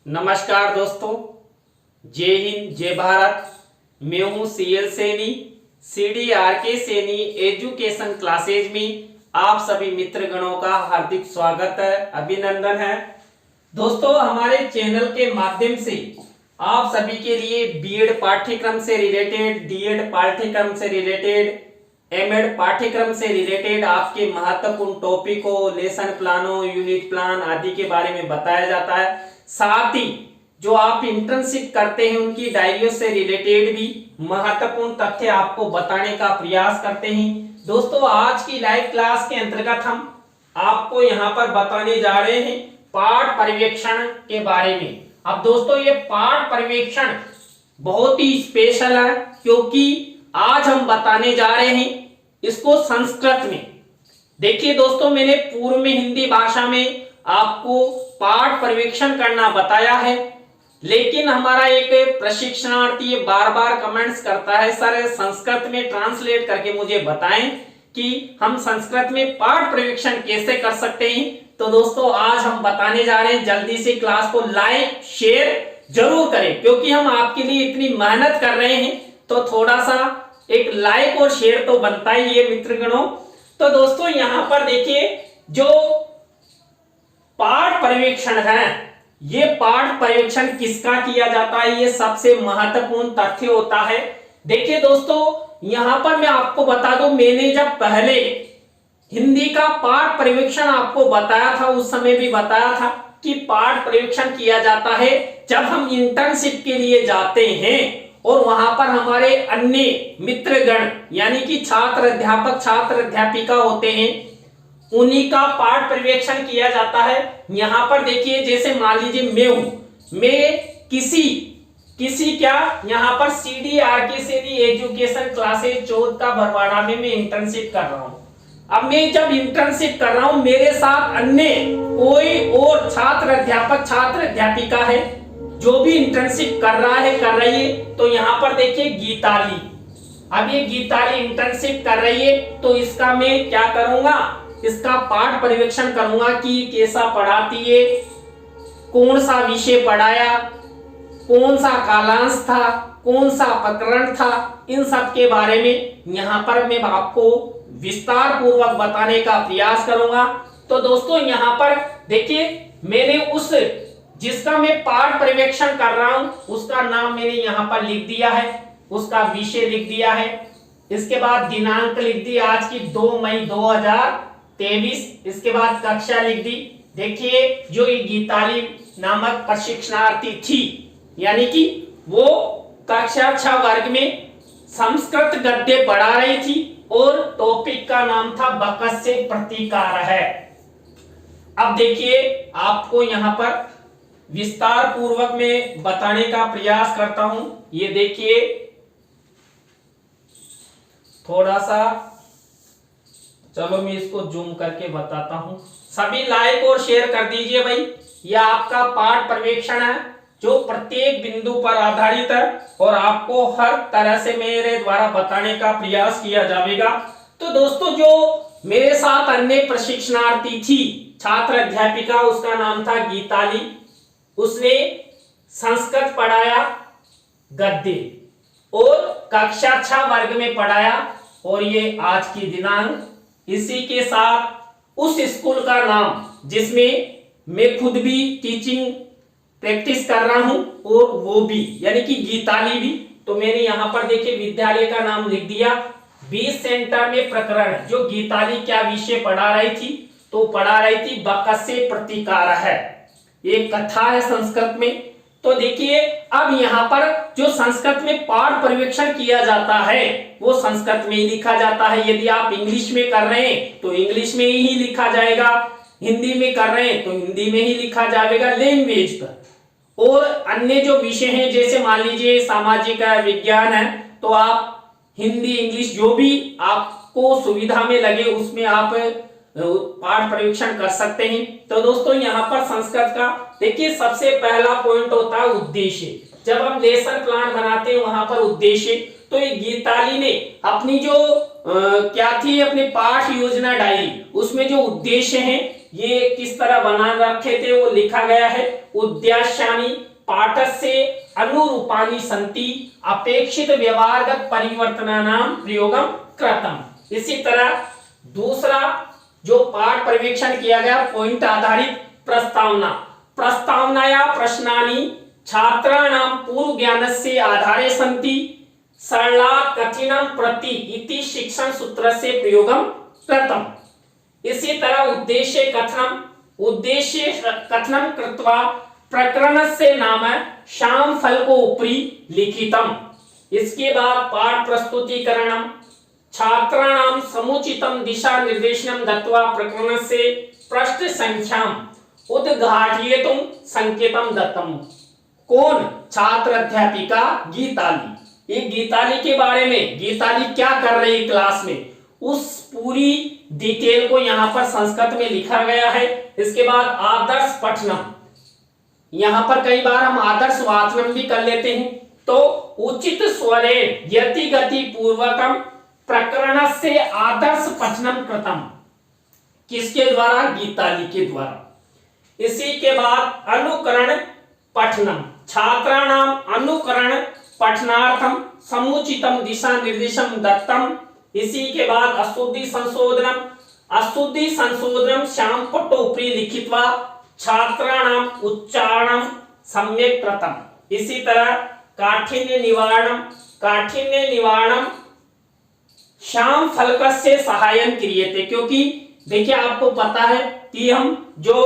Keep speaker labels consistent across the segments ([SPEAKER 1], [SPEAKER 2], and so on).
[SPEAKER 1] नमस्कार दोस्तों, जय हिंद जय भारत। मैं हूं CL Saini, CDRK Saini education classes में आप सभी मित्रगणों का हार्दिक स्वागत है, अभिनंदन है। दोस्तों, हमारे चैनल के माध्यम से आप सभी के लिए बीएड पाठ्यक्रम से रिलेटेड, डीएड पाठ्यक्रम से रिलेटेड, एमएड पाठ्यक्रम से रिलेटेड आपके महत्वपूर्ण टॉपिकों, लेसन प्लानों, यूनिट प्लान आदि के बारे में बताया जाता है। साथ ही जो आप इंटर्नशिप करते हैं उनकी डायरियों से रिलेटेड भी महत्वपूर्ण तथ्य आपको बताने का प्रयास करते हैं। दोस्तों, आज की लाइव क्लास के अंतर्गत हम आपको यहाँ पर बताने जा रहे हैं पाठ पर्यवेक्षण के बारे में। अब दोस्तों, ये पाठ पर्यवेक्षण बहुत ही स्पेशल है क्योंकि आज हम बताने जा रहे हैं इसको संस्कृत में। देखिए दोस्तों, मैंने पूर्व में हिंदी भाषा में आपको पाठ पर्यवेक्षण करना बताया है, लेकिन हमारा एक प्रशिक्षणार्थी बार बार कमेंट्स करता है, सर संस्कृत में ट्रांसलेट करके मुझे बताएं कि हम संस्कृत में पाठ पर्यवेक्षण कैसे कर सकते हैं। तो दोस्तों, आज हम बताने जा रहे हैं। जल्दी से क्लास को लाइक शेयर जरूर करें क्योंकि हम आपके लिए इतनी मेहनत कर रहे हैं, तो थोड़ा सा एक लाइक और शेयर तो बनता ही है मित्रगणों। तो दोस्तों, यहां पर देखिए, जो पाठ पर्यवेक्षण है, ये पाठ पर्यवेक्षण किसका किया जाता है, ये सबसे महत्वपूर्ण तथ्य होता है। देखिए दोस्तों, यहां पर मैं आपको बता दूं, मैंने जब पहले हिंदी का पाठ पर्यवेक्षण आपको बताया था, उस समय भी बताया था कि पाठ पर्यवेक्षण किया जाता है जब हम इंटर्नशिप के लिए जाते हैं और वहां पर हमारे अन्य मित्रगण यानी कि छात्र अध्यापक छात्र अध्यापिका होते हैं, उन्हीं का पाठ पर्यवेक्षण किया जाता है। यहां पर देखिए, जैसे मान लीजिए मैं किसी क्या यहां पर CDRK से एजुकेशन क्लासेज 14 बरवाड़ा में मैं इंटर्नशिप कर रहा हूं। अब मैं जब इंटर्नशिप कर रहा हूं, मेरे साथ अन्य कोई और छात्र अध्यापक छात्र अध्यापिका है जो भी इंटर्नशिप कर रहा है कर रही है। तो यहां पर देखिए गीताली, अब ये गीताली इंटर्नशिप कर रही है, तो इसका मैं क्या करूंगा, इसका पाठ पर्यवेक्षण करूंगा कि कैसा पढ़ाती है, कौन सा विषय पढ़ाया, कौन सा कालांश था, कौन सा प्रकरण था, इन सब के बारे में यहां पर मैं आपको विस्तार पूर्वक बताने का प्रयास करूंगा। तो दोस्तों, यहां पर देखिए, मैंने जिसका मैं पाठ पर्यवेक्षण कर रहा हूं उसका नाम मैंने यहां पर लिख दिया है, उसका विषय लिख दिया है, इसके बाद दिनांक लिख दी आज की 2 मई 2023, इसके बाद कक्षा लिख दी। देखिए, जो ये गीताली नामक प्रशिक्षणार्थी थी, यानी कि वो कक्षा 6 वर्ग में संस्कृत गद्य पढ़ा रही थी और टॉपिक का नाम था बकस से प्रतिकार है। अब देखिए, आपको यहां पर विस्तार पूर्वक में बताने का प्रयास करता हूं। ये देखिए, थोड़ा सा चलो मैं इसको जूम करके बताता हूं। सभी लाइक और शेयर कर दीजिए भाई। यह आपका पाठ पर्यवेक्षण है जो प्रत्येक बिंदु पर आधारित है और आपको हर तरह से मेरे द्वारा बताने का प्रयास किया जाएगा। तो दोस्तों, जो मेरे साथ अन्य प्रशिक्षणार्थी थी छात्र अध्यापिका, उसका नाम था गीताली, उसने संस्कृत पढ़ाया गद्य और कक्षा 6 वर्ग में पढ़ाया, और ये आज की दिनांक, इसी के साथ उस स्कूल का नाम जिसमें मैं खुद भी टीचिंग प्रैक्टिस कर रहा हूं और वो भी यानी कि गीताली भी, तो मैंने यहां पर देखिए विद्यालय का नाम लिख दिया। 20 सेंटर में प्रकरण, जो गीताली क्या विषय पढ़ा रही थी, तो पढ़ा रही थी बकस से प्रतिकार है, एक कथा है संस्कृत में। तो देखिए, अब यहाँ पर जो संस्कृत में पाठ पर्यवेक्षण किया जाता है वो संस्कृत में ही लिखा जाता है। यदि आप इंग्लिश में कर रहे हैं तो इंग्लिश में ही लिखा जाएगा, हिंदी में कर रहे हैं तो हिंदी में ही लिखा जाएगा लैंग्वेज पर। और अन्य जो विषय हैं, जैसे मान लीजिए सामाजिक है, विज्ञान है, तो आप हिंदी इंग्लिश जो भी आपको सुविधा में लगे उसमें आप पाठ पर्यवेक्षण कर सकते हैं। तो दोस्तों, यहाँ पर संस्कृत का देखिए सबसे पहला पॉइंट होता है उद्देश्य। जब हम लेसन प्लान बनाते हैं वहां पर उद्देश्य, तो ये गीताली ने अपनी जो क्या थी अपने पाठ योजना डायरी, उसमें जो उद्देश्य हैं ये किस तरह बना रखे थे वो लिखा गया है। उद्देश्यानि पाठस्य अनुरूपानि सन्ति अपेक्षित व्यवहारगत परिवर्तनानां प्रयोगम कृतम्। इसी तरह दूसरा जो पाठ पर्यवेक्षण किया गया पॉइंट आधारित प्रस्तावना। प्रस्तावनाया प्रश्नानि छात्राणां पूर्व ज्ञानस्य आधारे सन्ति सरला कठिनं प्रति इति शिक्षण सूत्रस्य प्रयोगं कृतम्। इसी तरह उद्देश्य कथनं कृत्वा प्रकरणस्य नाम श्याम फलको उपरि लिखितम्। इसके बाद पाठ प्रस्तुतीकरणं छात्राणां समुचितं दिशा निर्देशनं दत्वा प्रकरणस्य प्रश्न संख्याम् उद्घाटयितुं संकेतं दत्तम्। कौन? छात्र अध्यापिका गीताली। ये गीताली के बारे में, गीताली क्या कर रही क्लास में, उस पूरी डिटेल को यहाँ पर संस्कृत में लिखा गया है। इसके बाद आदर्श पठनम, यहाँ पर कई बार हम आदर्श वाचनम भी कर लेते हैं। तो उचित स्वरे यति गति पूर्वकम प्रकरणस्य आदर्श पठनम कृतम। किसके द्वारा? गीताली के द्वारा। इसी के बाद अनुकरण पठनम छात्राणाम अनुकरण पठनार्थम समुचितम दिशा निर्देशम दत्तम। इसी के बाद अशुद्धि संशोधनम श्याम पट्टो उपरि लिखित्वा छात्राणाम उच्चारणम सम्यक कृतम। इसी तरह काठिन्य निवारणम श्याम फलकस्य सहायन क्रियते। क्योंकि देखिए आपको पता है कि हम जो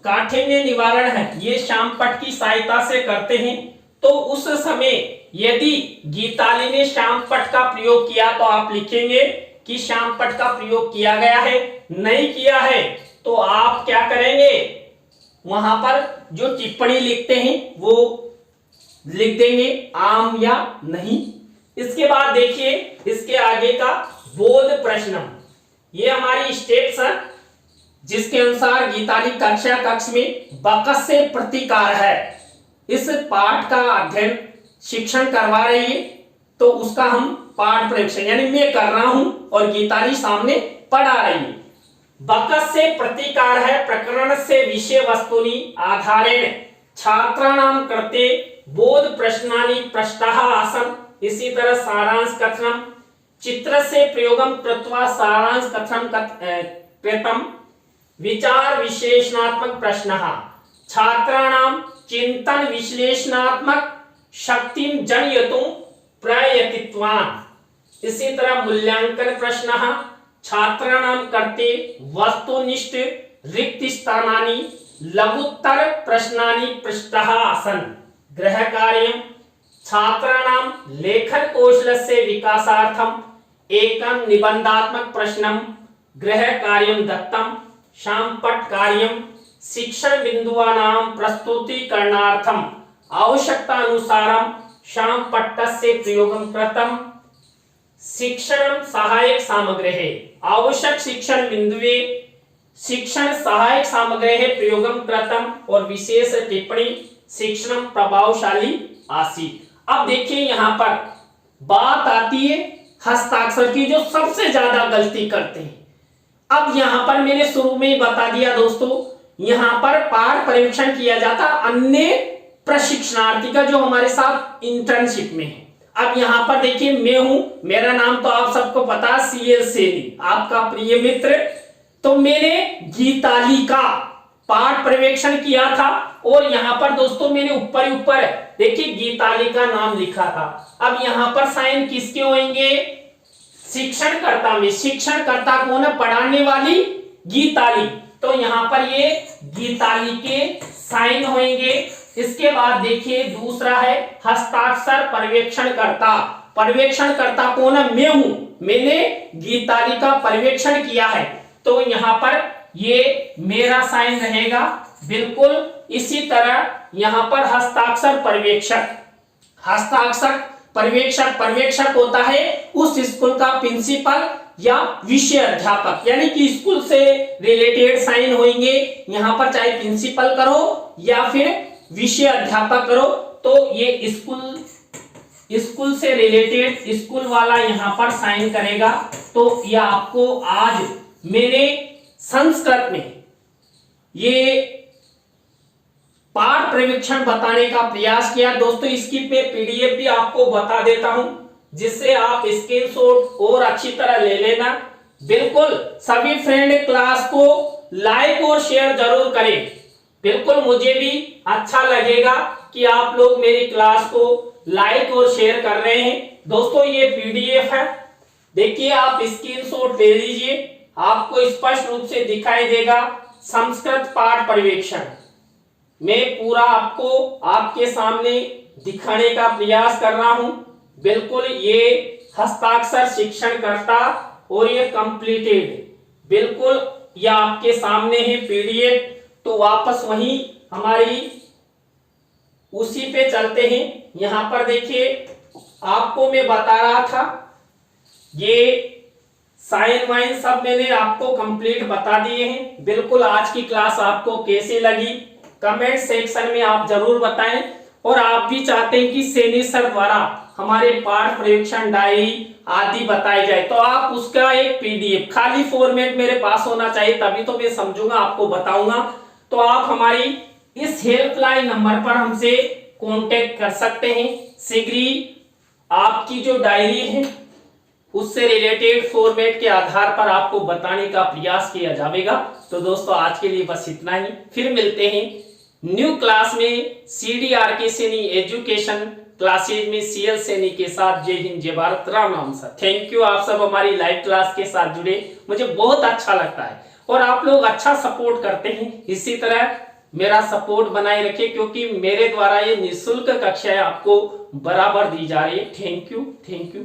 [SPEAKER 1] काठिन्य निवारण है ये श्याम पट्ट की सहायता से करते हैं। तो उस समय यदि गीताली ने श्याम पट्ट का प्रयोग किया तो आप लिखेंगे कि श्याम पट्ट का प्रयोग किया गया है। नहीं किया है तो आप क्या करेंगे, वहां पर जो टिप्पणी लिखते हैं वो लिख देंगे आम या नहीं। इसके बाद देखिए इसके आगे का बोध प्रश्न, ये हमारी स्टेप्स है जिसके अनुसार गीताली कक्षा कक्ष में बकस से प्रतिकार है। इस पाठ का अध्ययन शिक्षण करवा रही है तो उसका हम पाठ परीक्षण यानी मैं कर रहा हूं और गीताली सामने पढ़ा रही है। बकस से प्रतिकार है प्रकरण से विषय वस्तुनि आधारेण छात्राणां कृते बोध प्रश्नानि पृष्ठाः आसन्। इसी तरह सारांश कथनम चित्र से प्रयोगम कृत्वा सारांश कथनम कृतम्। विचार विश्लेषणात्मक प्रश्नः छात्राणां चिंतन विश्लेषणात्मक शक्तिं जनयितुं प्रयतित्वान्। इसी तरह मूल्यांकन प्रश्नः छात्राणां कृते वस्तुनिष्ठ रिक्त स्थानानि लघुत्तर प्रश्नानि पृष्ठाः आसन्। गृह कार्यं छात्राणां लेखन कौशलस्य विकासार्थं एकं निबंधात्मक प्रश्नं गृह कार्यं दत्तम्। श्याम पट्ट कार्यं शिक्षण बिंदुआनां प्रस्तुतीकरणार्थं आवश्यकता अनुसारं श्याम पट्टस्य प्रयोगं कृतम्। शिक्षण सहायक सामग्रेः आवश्यक शिक्षण बिंदुए शिक्षण सहायक सामग्रेः प्रयोगं कृतम् और विशेष टिप्पणी शिक्षण प्रभावशाली आसीत्। अब देखिए यहाँ पर बात आती है हस्ताक्षर की, जो सबसे ज्यादा गलती करते हैं। अब यहाँ पर मैंने शुरू में ही बता दिया दोस्तों, यहाँ पर पाठ पर्यवेक्षण किया जाता अन्य प्रशिक्षणार्थी का जो हमारे साथ इंटर्नशिप में है। अब यहाँ पर देखिए मैं हूं, मेरा नाम तो आप सबको पता CL सैनी, आपका प्रिय मित्र। तो मैंने गीताली का पाठ पर्यवेक्षण किया था और यहाँ पर दोस्तों मैंने ऊपर देखिए गीताली का नाम लिखा था। अब यहाँ पर साइन किसके होंगे? शिक्षणकर्ता में। शिक्षणकर्ता कौन है? पढ़ाने वाली गीताली। तो यहाँ पर ये गीताली के साइन होंगे। इसके बाद देखिए दूसरा है हस्ताक्षर पर्यवेक्षणकर्ता। पर्यवेक्षणकर्ता कौन है? मैं हूं, मैंने गीताली का पर्यवेक्षण किया है तो यहाँ पर ये मेरा साइन रहेगा बिल्कुल। इसी तरह यहाँ पर हस्ताक्षर पर्यवेक्षक, हस्ताक्षर पर्यवेक्षक होता है उस स्कूल का प्रिंसिपल या विषय अध्यापक, यानी कि स्कूल से रिलेटेड साइन होंगे। यहाँ पर चाहे प्रिंसिपल करो या फिर विषय अध्यापक करो तो ये स्कूल से रिलेटेड स्कूल वाला यहाँ पर साइन करेगा। तो यह आपको आज मैंने संस्कृत में ये पाठ प्रशिक्षण बताने का प्रयास किया। दोस्तों इसकी मैं पीडीएफ भी आपको बता देता हूं, जिससे आप स्क्रीनशॉट और अच्छी तरह ले लेना। बिल्कुल सभी फ्रेंड क्लास को लाइक और शेयर जरूर करें। बिल्कुल मुझे भी अच्छा लगेगा कि आप लोग मेरी क्लास को लाइक और शेयर कर रहे हैं। दोस्तों ये पीडीएफ है, देखिए आप स्क्रीनशॉट ले लीजिए, आपको स्पष्ट रूप से दिखाई देगा। संस्कृत पाठ पर्यवेक्षण मैं पूरा आपको आपके सामने दिखाने का प्रयास कर रहा हूं। बिल्कुल ये हस्ताक्षर शिक्षणकर्ता और ये कंप्लीटेड, बिल्कुल ये आपके सामने है पीडीएफ। तो वापस वही हमारी उसी पे चलते हैं। यहां पर देखिए आपको मैं बता रहा था, ये साइन वाइन सब मैंने आपको कंप्लीट बता दिए हैं। बिल्कुल आज की क्लास आपको कैसी लगी कमेंट सेक्शन में आप जरूर बताएं। और आप भी चाहते हैं कि सैनी सर द्वारा हमारे पाठ प्रशिक्षण डायरी आदि बताई जाए, तो आप उसका एक पीडीएफ खाली फॉर्मेट मेरे पास होना चाहिए, तभी तो मैं समझूंगा आपको बताऊंगा। तो आप हमारी इस हेल्पलाइन नंबर पर हमसे कांटेक्ट कर सकते हैं। शीघ्र ही आपकी जो डायरी है उससे रिलेटेड फॉर्मेट के आधार पर आपको बताने का प्रयास किया जाएगा। तो दोस्तों आज के लिए बस इतना ही, फिर मिलते हैं न्यू क्लास में CDRK सैनी एजुकेशन क्लासेज में CL सैनी के साथ। जय हिंद, जय भारत, राम नाम सर। थैंक यू, आप सब हमारी लाइव क्लास के साथ जुड़े, मुझे बहुत अच्छा लगता है और आप लोग अच्छा सपोर्ट करते हैं। इसी तरह मेरा सपोर्ट बनाए रखें, क्योंकि मेरे द्वारा ये निःशुल्क कक्षाएं आपको बराबर दी जा रही है। Thank you, thank you.